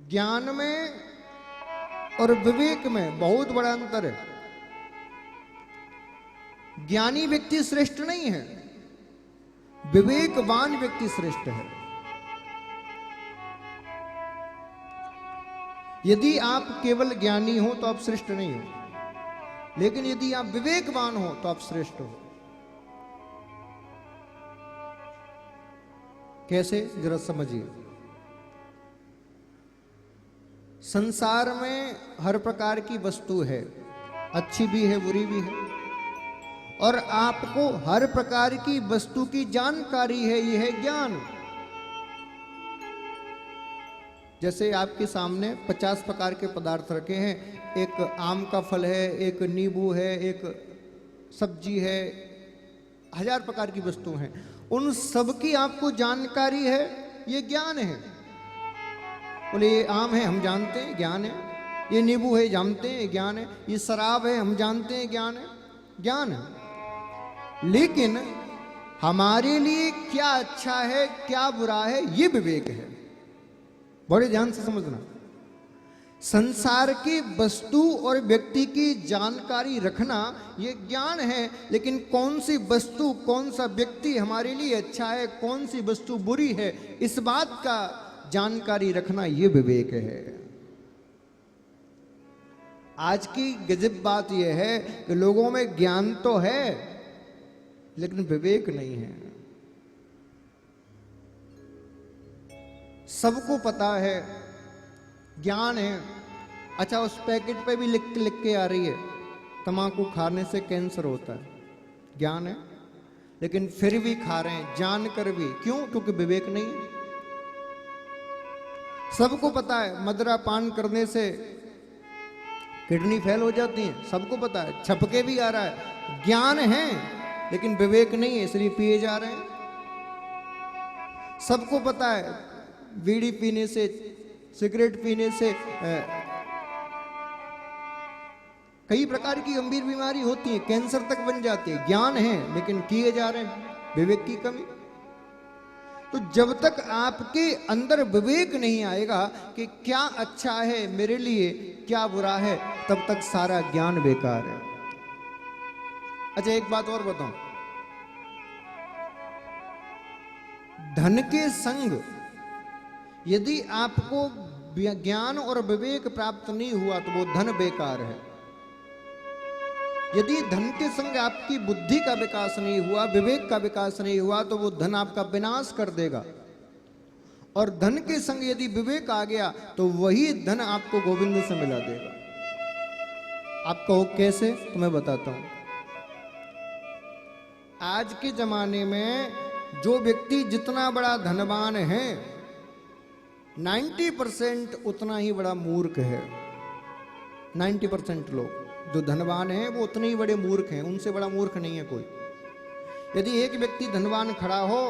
ज्ञान में और विवेक में बहुत बड़ा अंतर है। ज्ञानी व्यक्ति श्रेष्ठ नहीं है, विवेकवान व्यक्ति श्रेष्ठ है। यदि आप केवल ज्ञानी हो तो आप श्रेष्ठ नहीं हो, लेकिन यदि आप विवेकवान हो तो आप श्रेष्ठ हो। कैसे, जरा समझिए। संसार में हर प्रकार की वस्तु है, अच्छी भी है बुरी भी है, और आपको हर प्रकार की वस्तु की जानकारी है, यह है ज्ञान। जैसे आपके सामने 50 प्रकार के पदार्थ रखे हैं, एक आम का फल है, एक नींबू है, एक सब्जी है, 1000 प्रकार की वस्तु हैं, उन सब की आपको जानकारी है, ये ज्ञान है। बोले ये आम है, हम जानते हैं, ज्ञान है। ये नींबू है, जानते हैं, ज्ञान है। ये शराब है, हम जानते हैं, ज्ञान है, ज्ञान है। लेकिन हमारे लिए क्या अच्छा है क्या बुरा है, ये विवेक है। बड़े ध्यान से समझना। संसार की वस्तु और व्यक्ति की जानकारी रखना ये ज्ञान है, लेकिन कौन सी वस्तु कौन सा व्यक्ति हमारे लिए अच्छा है, कौन सी वस्तु बुरी है, इस बात का जानकारी रखना ये विवेक है। आज की गजब बात यह है कि लोगों में ज्ञान तो है लेकिन विवेक नहीं है। सबको पता है ज्ञान है, अच्छा उस पैकेट पे भी लिख के आ रही है तंबाकू खाने से कैंसर होता है, ज्ञान है, लेकिन फिर भी खा रहे हैं जानकर भी। क्यों? क्योंकि विवेक नहीं है। सबको पता है मदिरा पान करने से किडनी फेल हो जाती है, सबको पता है, छपके भी आ रहा है, ज्ञान है लेकिन विवेक नहीं है, इसलिए पिए जा रहे हैं। सबको पता है बीड़ी पीने से, सिगरेट पीने से कई प्रकार की गंभीर बीमारी होती है, कैंसर तक बन जाती है, ज्ञान है लेकिन किए जा रहे हैं, विवेक की कमी। तो जब तक आपके अंदर विवेक नहीं आएगा कि क्या अच्छा है मेरे लिए, क्या बुरा है, तब तक सारा ज्ञान बेकार है। अच्छा एक बात और बताऊं, धन के संग यदि आपको ज्ञान और विवेक प्राप्त नहीं हुआ तो वो धन बेकार है। यदि धन के संग आपकी बुद्धि का विकास नहीं हुआ, विवेक का विकास नहीं हुआ, तो वो धन आपका विनाश कर देगा। और धन के संग यदि विवेक आ गया तो वही धन आपको गोविंद से मिला देगा। आप कहो कैसे? तो मैं बताता हूं। आज के जमाने में जो व्यक्ति जितना बड़ा धनवान है 90% उतना ही बड़ा मूर्ख है। 90% लोग जो धनवान हैं वो उतने ही बड़े मूर्ख हैं, उनसे बड़ा मूर्ख नहीं है कोई। यदि एक व्यक्ति धनवान खड़ा हो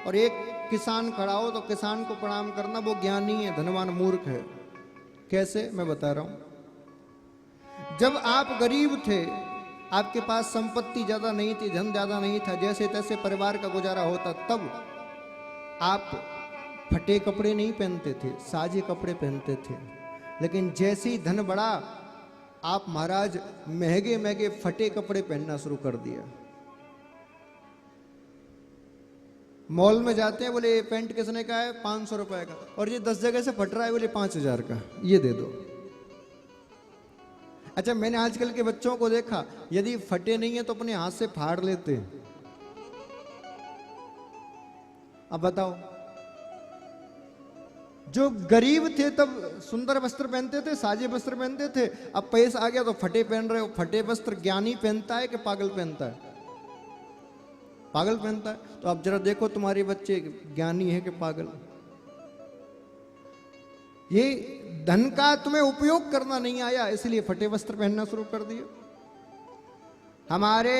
और एक किसान खड़ा हो तो किसान को प्रणाम करना, वो ज्ञानी है, धनवान मूर्ख है। कैसे? मैं बता रहा हूं। जब आप गरीब थे, आपके पास संपत्ति ज्यादा नहीं थी, धन ज्यादा नहीं था, जैसे तैसे परिवार का गुजारा होता, तब आप फटे कपड़े नहीं पहनते थे, साजे कपड़े पहनते थे। लेकिन जैसे ही धन बढ़ा, आप महाराज महंगे महंगे फटे कपड़े पहनना शुरू कर दिया। मॉल में जाते हैं, बोले ये पैंट किसने का है? 500 रुपए का। और ये 10 जगह से फट रहा है, बोले 5000 का, ये दे दो। अच्छा मैंने आजकल के बच्चों को देखा, यदि फटे नहीं है तो अपने हाथ से फाड़ लेते हैं। अब बताओ, जो गरीब थे तब सुंदर वस्त्र पहनते थे, साजे वस्त्र पहनते थे, अब पैसा आ गया तो फटे पहन रहे हो। फटे वस्त्र ज्ञानी पहनता है कि पागल पहनता है? पागल पहनता है। तो अब जरा देखो तुम्हारे बच्चे ज्ञानी है कि पागल। ये धन का तुम्हें उपयोग करना नहीं आया, इसलिए फटे वस्त्र पहनना शुरू कर दिए। हमारे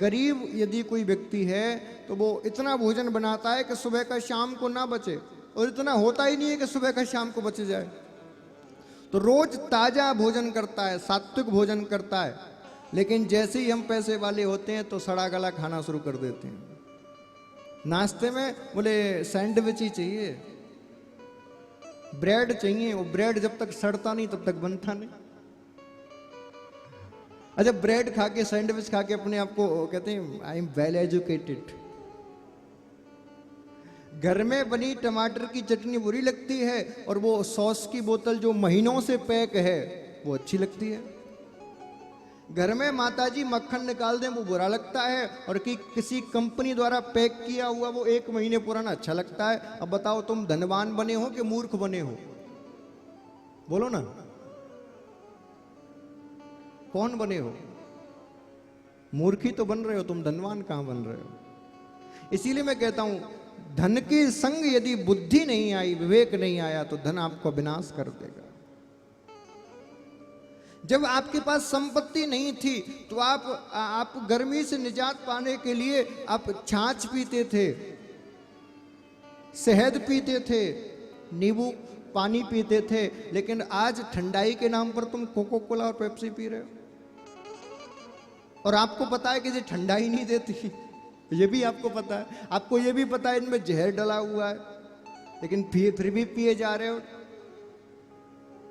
गरीब यदि कोई व्यक्ति है तो वो इतना भोजन बनाता है कि सुबह का शाम को ना बचे, और इतना होता ही नहीं है कि सुबह का शाम को बच जाए। तो रोज ताजा भोजन करता है, सात्विक भोजन करता है, लेकिन जैसे ही हम पैसे वाले होते हैं तो सड़ा गला खाना शुरू कर देते हैं। नाश्ते में बोले सैंडविच ही चाहिए, ब्रेड चाहिए, वो ब्रेड जब तक सड़ता नहीं तब तक बनता नहीं। अच्छा, ब्रेड खा के, सैंडविच खा के अपने आप को कहते हैं आई एम वेल एजुकेटेड। घर में बनी टमाटर की चटनी बुरी लगती है और वो सॉस की बोतल जो महीनों से पैक है वो अच्छी लगती है। घर में माताजी मक्खन निकाल दें वो बुरा लगता है, और किसी कंपनी द्वारा पैक किया हुआ वो 1 महीने पुराना अच्छा लगता है। अब बताओ, तुम धनवान बने हो कि मूर्ख बने हो? बोलो ना, कौन बने हो? मूर्ख ही तो बन रहे हो तुम, धनवान कहां बन रहे हो? इसीलिए मैं कहता हूं, धन के संग यदि बुद्धि नहीं आई, विवेक नहीं आया, तो धन आपको विनाश कर देगा। जब आपके पास संपत्ति नहीं थी तो आप गर्मी से निजात पाने के लिए आप छाछ पीते थे, शहद पीते थे, नींबू पानी पीते थे, लेकिन आज ठंडाई के नाम पर तुम कोको कोला और पेप्सी पी रहे हो। और आपको पता है कि ये ठंडाई नहीं देती, ये भी आपको पता है। आपको ये भी पता है इनमें जहर डला हुआ है, लेकिन फिर भी पिए जा रहे हो।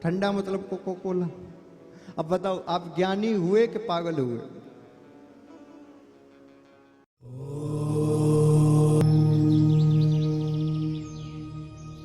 ठंडा मतलब कोको कोला। अब बताओ, आप ज्ञानी हुए कि पागल हुए?